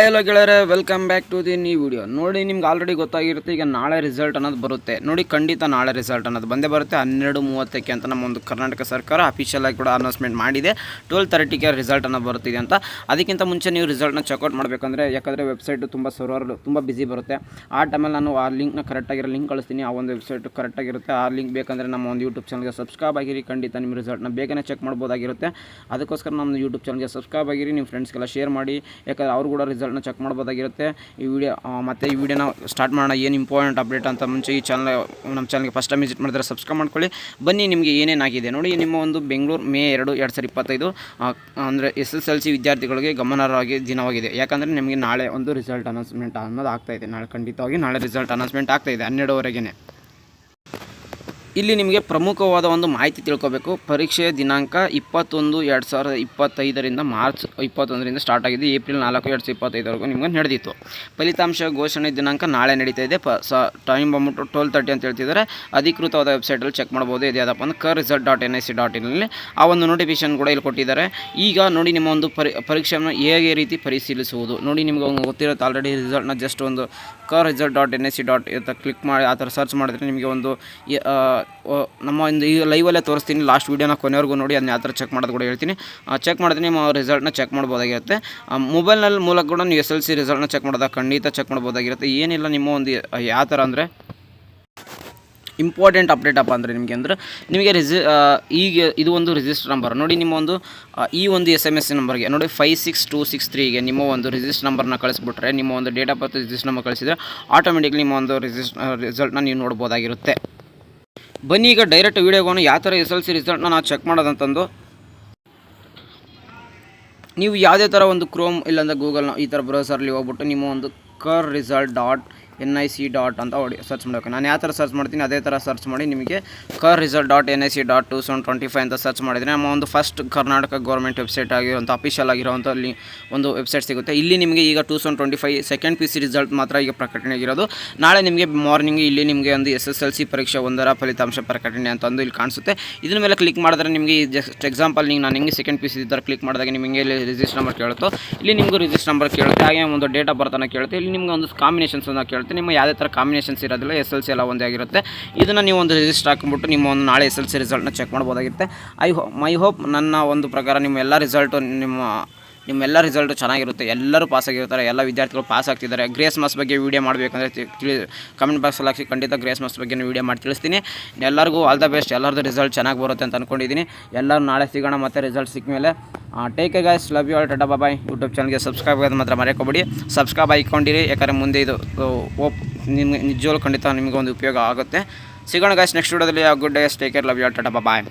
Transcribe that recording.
ಎಲ್ಲೋ ಗೆಳೆಯರೆ, welcome back to the new video. ನೋಡಿ, ನಿಮ್ಗೆ ಆಲ್ರೆಡಿ ಗೊತ್ತಾಗಿರುತ್ತೆ ಈಗ ನಾಳೆ ರಿಸಲ್ಟ್ ಅನ್ನೋದು ಬರುತ್ತೆ. ನೋಡಿ, ಖಂಡಿತ ನಾಳೆ ರಿಸಲ್ಟ್ ಅನ್ನೋದು ಬಂದೇ ಬರುತ್ತೆ 12:30ಕ್ಕೆ ಅಂತ ನಮ್ಮ ಒಂದು ಕರ್ನಾಟಕ ಸರ್ಕಾರ ಅಫಿಷಿಯಲ್ ಆಗಿ ಕೂಡ ಅನೌನ್ಸ್ಮೆಂಟ್ ಮಾಡಿದೆ. 12:30ಕ್ಕೆ ರಿಸಲ್ಟ್ ಅನ್ನೋದು ಬರುತ್ತಿದೆ ಅಂತ. ಅದಕ್ಕಿಂತ ಮುಂಚೆ ನೀವು ರಿಸಲ್ಟ್ನ ಚೆಕ್ಔಟ್ ಮಾಡಬೇಕಂದ್ರೆ, ಯಾಕಂದರೆ ವೆಬ್ಸೈಟು ತುಂಬ ಸರ್ವರ್ ತುಂಬ ಬಿಸಿ ಬರುತ್ತೆ. ಆ ಟೈಮಲ್ಲಿ ನಾನು ಆ ಲಿಂಕ್ನ ಕರೆಕ್ಟಾಗಿರೋ ಲಿಂಕ್ ಕಳಿಸ್ತೀನಿ. ಆ ಒಂದು ವೆಬ್ಸೈಟು ಕರೆಕ್ಟಾಗಿರುತ್ತೆ. ಆ ಲಿಂಕ್ ಬೇಕಂದರೆ ನಮ್ಮ ಒಂದು ಯೂಟ್ಯೂಬ್ ಚಾನಲ್ಗೆ ಸಬ್ಸ್ಕ್ರೈಬ್ ಆಗಿರಿ. ಖಂಡಿತ ನಿಮ್ಮ ರಿಸಲ್ಟ್ನ ಬೇಗನೆ ಚೆಕ್ ಮಾಡ್ಬೋದಾಗಿರುತ್ತೆ. ಅದಕ್ಕೋಸ್ಕರ ನಮ್ಮ ಯೂಟ್ಯೂಬ್ ಚಾನಲ್ಗೆ ಸಬ್ಸ್ಕ್ರೈಬ್ ಆಗಿರಿ. ನಿಮ್ಮ ಫ್ರೆಂಡ್ಸ್ಗೆಲ್ಲ ಶೇರ್ ಮಾಡಿ, ಯಾಕಂದರೆ ಅವರು ಕೂಡ ರಿಸಲ್ಟ್ನ ಚೆಕ್ ಮಾಡ್ಬೋದಾಗಿರುತ್ತೆ. ಈ ವಿಡಿಯೋನ ಸ್ಟಾರ್ಟ್ ಮಾಡೋಣ. ಏನು ಇಂಪಾರ್ಟೆಂಟ್ ಅಪ್ಡೇಟ್ ಅಂತ ಮುಂಚೆ ಈ ನಮ್ಮ ಚಾನಲ್ಗೆ ಫಸ್ಟ್ ಟೈಮ್ ವಿಸಿಟ್ ಮಾಡಿದ್ರೆ ಸಬ್ಸ್ಕ್ರೈಬ್ ಮಾಡ್ಕೊಳ್ಳಿ. ಬನ್ನಿ, ನಿಮಗೆ ಏನೇನಾಗಿದೆ ನೋಡಿ. ನಿಮ್ಮ ಒಂದು ಬೆಂಗಳೂರು ಮೇ 2, 2025 ಅಂದರೆ SSLC ವಿದ್ಯಾರ್ಥಿಗಳಿಗೆ ಗಮನಾರ್ಹವಾಗಿ ದಿನವಾಗಿದೆ. ಯಾಕಂದರೆ ನಿಮಗೆ ನಾಳೆ ಒಂದು ರಿಸಲ್ಟ್ ಅನೌನ್ಸ್ಮೆಂಟ್ ಅನ್ನೋದು ಆಗ್ತಾಯಿದೆ. ಖಂಡಿತವಾಗಿ ನಾಳೆ ರಿಸಲ್ಟ್ ಅನೌನ್ಸ್ಮೆಂಟ್ ಆಗ್ತಾಯಿದೆ 12ವರೆಗೆ. ಇಲ್ಲಿ ನಿಮಗೆ ಪ್ರಮುಖವಾದ ಒಂದು ಮಾಹಿತಿ ತಿಳ್ಕೋಬೇಕು. ಪರೀಕ್ಷೆಯ ದಿನಾಂಕ 21/2025 ಮಾರ್ಚ್ 21 ಸ್ಟಾರ್ಟ್ ಆಗಿದೆ. ಏಪ್ರಿಲ್ 4, 2025 ನಿಮಗೆ ನಡೆದಿತ್ತು. ಫಲಿತಾಂಶ ಘೋಷಣೆ ದಿನಾಂಕ ನಾಳೆ ನಡೀತಾ ಇದೆ. ಟೈಮ್ ಬಂದ್ಬಿಟ್ಟು 12:30 ಅಂತ ಹೇಳ್ತಿದ್ದಾರೆ. ಅಧಿಕೃತವಾದ ವೆಬ್ಸೈಟಲ್ಲಿ ಚೆಕ್ ಮಾಡ್ಬೋದು. ಇದ್ಯಾವುದಪ್ಪ ಅಂದ್ರೆ KRResult.nic.in ಆ ಒಂದು ನೋಟಿಫಿಕೇಶನ್ ಕೂಡ ಇಲ್ಲಿ ಕೊಟ್ಟಿದ್ದಾರೆ. ಈಗ ನೋಡಿ, ನಿಮ್ಮ ಒಂದು ಪರೀಕ್ಷೆಯನ್ನು ಹೇಗೆ ರೀತಿ ಪರಿಶೀಲಿಸುವುದು ನೋಡಿ. ನಿಮಗೆ ಒಂದು ಗೊತ್ತಿರುತ್ತೆ ಆಲ್ರೆಡಿ. ರಿಸಲ್ಟ್ನ ಜಸ್ಟ್ ಒಂದು KRResult.nic. ಕ್ಲಿಕ್ ಮಾಡಿ ಆ ಥರ ಸರ್ಚ್ ಮಾಡಿದ್ರೆ ನಿಮಗೆ ಒಂದು ನಮ್ಮ ಒಂದು ಈ ಲೈವಲ್ಲೇ ತೋರಿಸ್ತೀನಿ. ಲಾಸ್ಟ್ ವೀಡಿಯೋನ ಕೊನೆವರೆಗೂ ನೋಡಿ. ಅದನ್ನ ಯಾವ ಥರ ಚೆಕ್ ಮಾಡೋದು ಕೂಡ ಹೇಳ್ತೀನಿ. ಚೆಕ್ ಮಾಡಿದ್ರೆ ನಿಮ್ಮ ರಿಸಲ್ಟ್ನ ಚೆಕ್ ಮಾಡ್ಬೋದಾಗಿರುತ್ತೆ. ಮೊಬೈಲ್ನಲ್ಲಿ ಮೂಲಕ ಕೂಡ ನೀವು SSLC ರಿಸಲ್ಟ್ನ ಚೆಕ್ ಮಾಡೋದಾಗ ಖಂಡಿತ ಚೆಕ್ ಮಾಡ್ಬೋದಾಗಿರುತ್ತೆ. ಏನಿಲ್ಲ, ನಿಮ್ಮ ಒಂದು ಯಾವ ಥರ ಅಂದರೆ ಇಂಪಾರ್ಟೆಂಟ್ ಅಪ್ಡೇಟ್ ಅಪ್ಪ ಅಂದರೆ ನಿಮಗೆ ಈಗ ಇದು ಒಂದು ರಿಜಿಸ್ಟರ್ ನಂಬರ್ ನೋಡಿ. ನಿಮ್ಮ ಒಂದು ಈ ಒಂದು SMS ನಂಬರ್ಗೆ ನೋಡಿ 56263ಗೆ ನಿಮ್ಮ ಒಂದು ರಿಜಿಸ್ಟರ್ ನಂಬರ್ನ ಕಳಿಸ್ಬಿಟ್ರೆ, ನಿಮ್ಮ ಒಂದು date of birth register number ಕಳಿಸಿದರೆ ಆಟೋಮೆಟಿಕ್ಲಿ ನಿಮ್ಮ ಒಂದು ರಿಸಲ್ಟ್ನ ನೀವು ನೋಡ್ಬೋದಾಗಿರುತ್ತೆ. ಬನ್ನಿ, ಈಗ ಡೈರೆಕ್ಟ್ ವೀಡಿಯೋಗೋನು ಯಾವ ಥರ SSLC ರಿಸಲ್ಟ್ನ ನಾವು ಚೆಕ್ ಮಾಡೋದಂತಂದು. ನೀವು ಯಾವುದೇ ಥರ ಒಂದು ಕ್ರೋಮ್ ಇಲ್ಲಾಂದರೆ ಗೂಗಲ್ನ ಈ ಥರ ಬ್ರೌಸರ್ಲಿ ಹೋಗ್ಬಿಟ್ಟು ನಿಮ್ಮ ಒಂದು KRResult.nic. ಅಂತ ಸರ್ಚ್ ಮಾಡಬೇಕು. ನಾನು ಯಾವ ಥರ ಸರ್ಚ್ ಮಾಡ್ತೀನಿ ಅದೇ ಥರ ಸರ್ಚ್ ಮಾಡಿ ನಿಮಗೆ KRResult.nic.2025 ಅಂತ ಸರ್ಚ್ ಮಾಡಿದರೆ ನಮ್ಮ ಒಂದು ಫಸ್ಟ್ ಕರ್ನಾಟಕ ಗೌರ್ಮೆಂಟ್ ವೆಬ್ಸೈಟ್ ಆಗಿರುವಂಥ ಅಫಿಷಿಯಲ್ ಆಗಿರುವಂಥ ಒಂದು ವೆಬ್ಸೈಟ್ ಸಿಗುತ್ತೆ. ಇಲ್ಲಿ ನಿಮಗೆ ಈಗ 2025 ಸೆಕೆಂಡ್ PC ರಿಸಲ್ಟ್ ಮಾತ್ರ ಈಗ ಪ್ರಕಟಣೆ ಆಗಿರೋದು. ನಾಳೆ ನಿಮಗೆ ಮಾರ್ನಿಂಗ್ ಇಲ್ಲಿ ನಿಮಗೆ ಒಂದು SSLC ಪರೀಕ್ಷೆ 1ರ ಫಲಿತಾಂಶ ಪ್ರಕಟಣೆ ಅಂತಂದು ಇಲ್ಲಿ ಕಾಣಿಸುತ್ತೆ. ಇದ್ರ ಮೇಲೆ ಕ್ಲಿಕ್ ಮಾಡಿದ್ರೆ ನಿಮಗೆ ಜಸ್ಟ್ ಎಕ್ಸಾಂಪಲ್ ನಾನು ಹೆಂಗೆ ಸೆಕೆಂಡ್ PC ಥರ ಕ್ಲಿಕ್ ಮಾಡಿದಾಗ ನಿಮಗೆ ಇಲ್ಲಿ ರಿಜಿಸ್ಟರ್ ನಂಬರ್ ಕೇಳುತ್ತೋ, ಇಲ್ಲಿ ನಿಮಗೂ ರಿಜಿಸ್ಟರ್ ನಂಬರ್ ಕೇಳುತ್ತೆ. ಹಾಗೆ ಒಂದು ಡೇಟ್ ಆಫ್ ಬರ್ತನ ಕೇಳುತ್ತೆ. ಇಲ್ಲಿ ನಿಮ್ಗೆ ಒಂದು ಕಾಂಬಿನೇಷನ್ಸನ್ನು ಕೇಳುತ್ತೆ. ನಿಮ್ಮ ಯಾವುದೇ ಥರ ಕಾಂಬಿನೇಷನ್ಸ್ ಇರೋದಿಲ್ಲ. SSLC ಎಲ್ಲ ಒಂದೇ ಆಗಿರುತ್ತೆ. ಇದನ್ನು ನೀವು ಒಂದು ರಿಜಿಸ್ಟರ್ ಹಾಕ್ಬಿಟ್ಟು ನಿಮ್ಮ ಒಂದು ನಾಳೆ SSLC ರಿಸಲ್ಟ್ನ ಚೆಕ್ ಮಾಡ್ಬೋದಾಗಿರುತ್ತೆ. ಐ ಹೋಪ್ ನನ್ನ ಒಂದು ಪ್ರಕಾರ ನಿಮ್ಮೆಲ್ಲ ರಿಸಲ್ಟು ಚೆನ್ನಾಗಿರುತ್ತೆ. ಎಲ್ಲರೂ ಪಾಸ್ ಆಗಿರ್ತಾರೆ. ಎಲ್ಲ ವಿದ್ಯಾರ್ಥಿಗಳು ಪಾಸ್ ಆಗ್ತಿದ್ದಾರೆ. ಗ್ರೇಸ್ ಮಾರ್ಕ್ಸ್ ಬಗ್ಗೆ ವೀಡಿಯೋ ಮಾಡಬೇಕಂದ್ರೆ ಕಮೆಂಟ್ ಬಾಕ್ಸಲ್ಲಿ ಹಾಕಿ. ಖಂಡಿತ ಗ್ರೇಸ್ ಮಾರ್ಕ್ಸ್ ಬಗ್ಗೆ ವೀಡಿಯೋ ಮಾಡಿ ತಿಳಿಸ್ತೀನಿ. ಎಲ್ಲರಿಗೂ ಆಲ್ ದ ಬೆಸ್ಟ್. ಎಲ್ಲರದ್ದು ರಿಸಲ್ಟ್ ಚೆನ್ನಾಗಿ ಬರುತ್ತೆ ಅಂತ ಅಂದ್ಕೊಂಡಿದ್ದೀನಿ. ಎಲ್ಲರೂ ನಾಳೆ ಸಿಗೋಣ. ಮತ್ತು ರಿಸಲ್ಟ್ ಸಿಕ್ಕ ಮೇಲೆ take care guys. Love you all. Tata bye. YouTube ಚಾನಲ್ಗೆ ಸಬ್ಸ್ಕ್ರೈಬ್ ಆಗೋದು ಮಾತ್ರ ಮರೆಯಕೋಬೇಡಿ. ಸಬ್ಸ್ಕ್ರೈಬ್ ಆಗಿಕೊಂಡಿರಿ. ಯಾಕಂದರೆ ಮುಂದೆ ಇದು ನಿಮಗೆ ನಿಜವಾಗ್ಲೂ ಖಂಡಿತ ನಿಮಗೆ ಒಂದು ಉಪಯೋಗ ಆಗುತ್ತೆ. ಸಿಗೋಣ ಗೈಸ್ ನೆಕ್ಸ್ಟ್ ವಿಡಿಯೋದಲ್ಲಿ. Good days. Take care. Love you all. Tata bye.